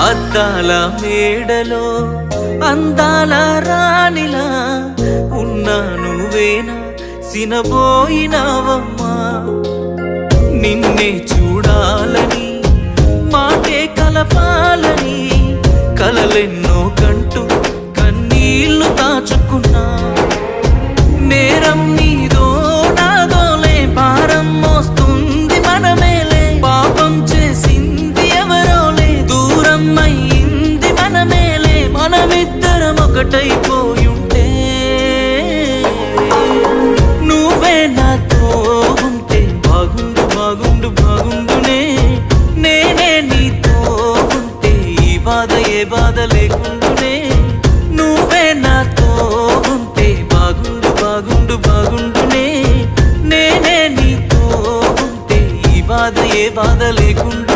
అద్దాల మేడలో అందాల రాణిలా ఉన్నా నువ్వేనా సినబోయినావమ్మా నిన్నే చూడాలని మాటే కలపాలని కలలెన్నో కంటూ కన్నీళ్లు దాచుకున్నా నేరం నీదో నాదోలే భారం మోస్తుంది మనమేలే పాపం చేసింది ఎవరోలే దూరం అయింది మనమేలే మనమిద్దరం ఒకటైపోయుంటే నువ్వే నాతో ఉంటే బాగుండు బాగుండు బాగుండునే నేనే నీతో ఉంటే ఈ బాధ ఏ బాధ లేకుండునే నువ్వే నాతో ఉంటే బాగుండు బాగుండు బాగుండునే నేనే నీతో ఉంటే ఈ బాధ ఏ బాధ లేకుండా